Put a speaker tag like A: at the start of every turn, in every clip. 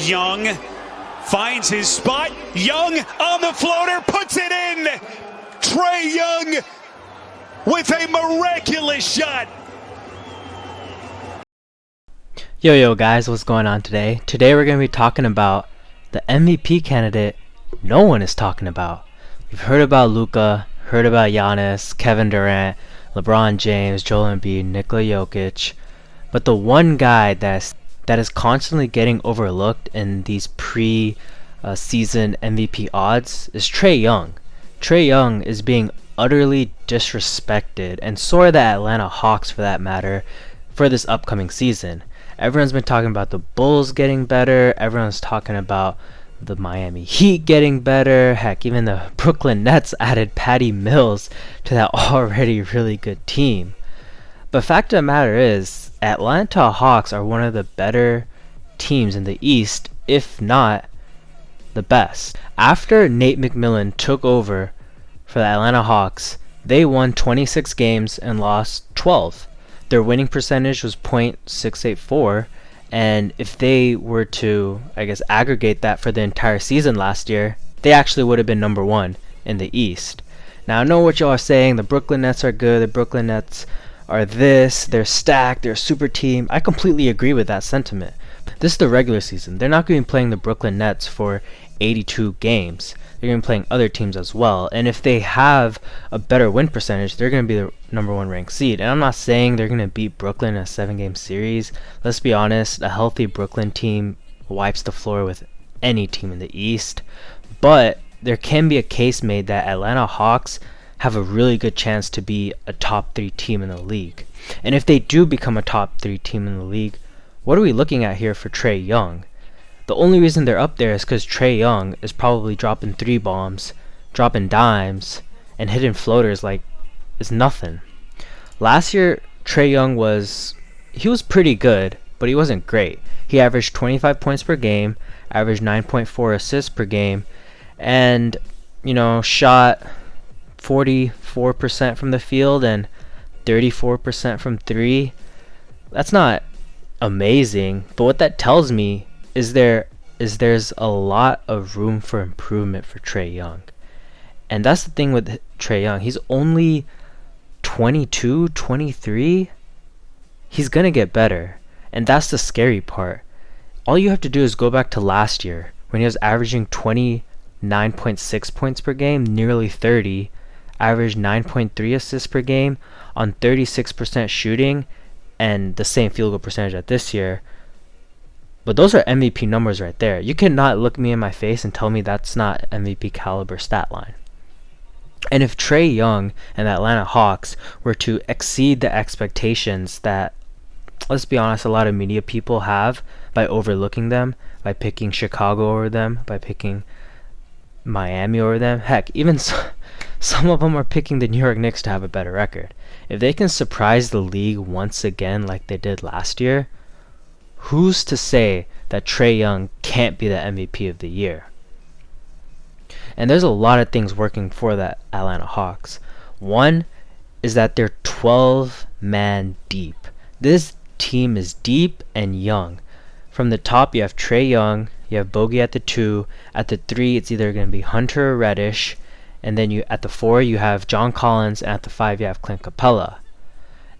A: Young finds his spot. Young on the floater, puts it in. Trae Young with a miraculous shot.
B: Yo guys, what's going on today? Today we're going to be talking about the MVP candidate no one is talking about. We've heard about Luka, heard about Giannis, Kevin Durant, LeBron James, Joel Embiid, Nikola Jokic, but the one guy that is constantly getting overlooked in these pre-season MVP odds is Trae Young. Trae Young is being utterly disrespected, and so are the Atlanta Hawks for that matter, for this upcoming season. Everyone's been talking about the Bulls getting better, everyone's talking about the Miami Heat getting better, heck, even the Brooklyn Nets added Patty Mills to that already really good team. But fact of the matter is, Atlanta Hawks are one of the better teams in the East, if not the best. After Nate McMillan took over for the Atlanta Hawks, they won 26 games and lost 12. Their winning percentage was .684, and if they were to, aggregate that for the entire season last year, they actually would have been number one in the East. Now, I know what y'all are saying, the Brooklyn Nets are good, the Brooklyn Nets are this, they're stacked, they're a super team. I completely agree with that sentiment. This is the regular season. They're not going to be playing the Brooklyn Nets for 82 games. They're going to be playing other teams as well. And if they have a better win percentage, they're going to be the number one ranked seed. And I'm not saying they're going to beat Brooklyn in a 7-game series. Let's be honest, a healthy Brooklyn team wipes the floor with any team in the East. But there can be a case made that Atlanta Hawks have a really good chance to be a top 3 team in the league. And if they do become a top 3 team in the league, what are we looking at here for Trae Young? The only reason they're up there is because Trae Young is probably dropping 3 bombs, dropping dimes, and hitting floaters like it's nothing. Last year, Trae Young was pretty good, but he wasn't great. He averaged 25 points per game, averaged 9.4 assists per game, and shot 44% from the field and 34% from 3. That's not amazing, but what that tells me is there's a lot of room for improvement for Trae Young. And that's the thing with Trae Young. He's only 22, 23. He's going to get better. And that's the scary part. All you have to do is go back to last year when he was averaging 29.6 points per game, nearly 30, averaged 9.3 assists per game on 36% shooting and the same field goal percentage at this year. But those are MVP numbers right there. You cannot look me in my face and tell me that's not MVP caliber stat line. And if Trae Young and the Atlanta Hawks were to exceed the expectations that, let's be honest, a lot of media people have by overlooking them, by picking Chicago over them, by picking Miami over them, heck, even some of them are picking the New York Knicks to have a better record. If they can surprise the league once again like they did last year, who's to say that Trae Young can't be the MVP of the year? And there's a lot of things working for the Atlanta Hawks. One is that they're 12-man deep. This team is deep and young. From the top, you have Trae Young, you have Bogey at the 2. At the 3, it's either going to be Hunter or Reddish. And then at the 4, you have John Collins, and at the 5, you have Clint Capella.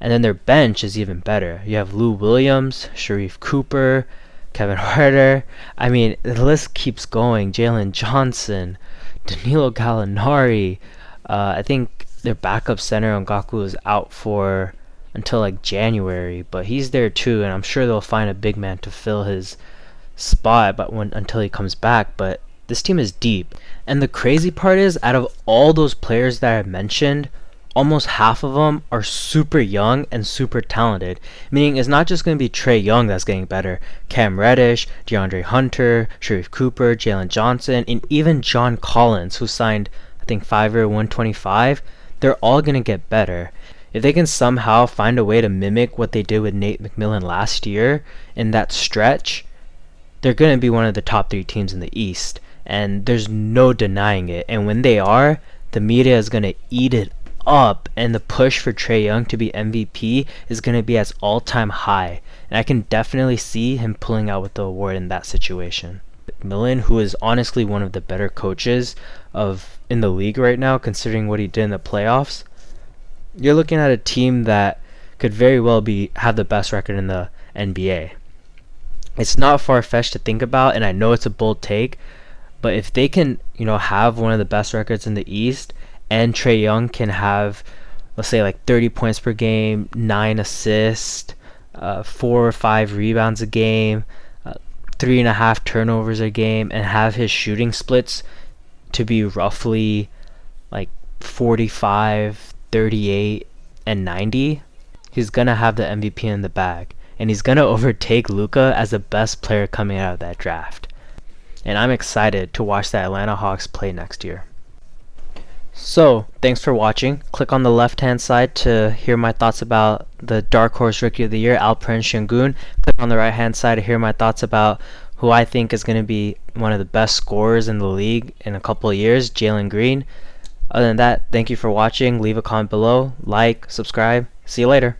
B: And then their bench is even better. You have Lou Williams, Sharif Cooper, Kevin Huerter. I mean, the list keeps going. Jalen Johnson, Danilo Gallinari. I think their backup center, Ngaku, is out for until January. But he's there too, and I'm sure they'll find a big man to fill his spot until he comes back. But this team is deep. And the crazy part is, out of all those players that I mentioned, almost half of them are super young and super talented. Meaning it's not just going to be Trae Young that's getting better. Cam Reddish, DeAndre Hunter, Sharif Cooper, Jalen Johnson, and even John Collins, who signed, I think, 5-year, 125. They're all going to get better. If they can somehow find a way to mimic what they did with Nate McMillan last year in that stretch, they're going to be one of the top 3 teams in the East. And there's no denying it. And when they are, the media is going to eat it up, and the push for Trae Young to be MVP is going to be at all-time high. And I can definitely see him pulling out with the award in that situation. McMillan, who is honestly one of the better coaches in the league right now, considering what he did in the playoffs, you're looking at a team that could very well have the best record in the NBA. It's not far-fetched to think about, and I know it's a bold take, but if they can, have one of the best records in the East, and Trae Young can have, let's say, like 30 points per game, 9 assists, 4 or 5 rebounds a game, 3.5 turnovers a game, and have his shooting splits to be roughly like 45, 38, and 90, he's going to have the MVP in the bag. And he's going to overtake Luka as the best player coming out of that draft. And I'm excited to watch the Atlanta Hawks play next year. So, thanks for watching. Click on the left-hand side to hear my thoughts about the Dark Horse Rookie of the Year, Alperen Şengün. Click on the right-hand side to hear my thoughts about who I think is going to be one of the best scorers in the league in a couple of years, Jalen Green. Other than that, thank you for watching. Leave a comment below, like, subscribe. See you later.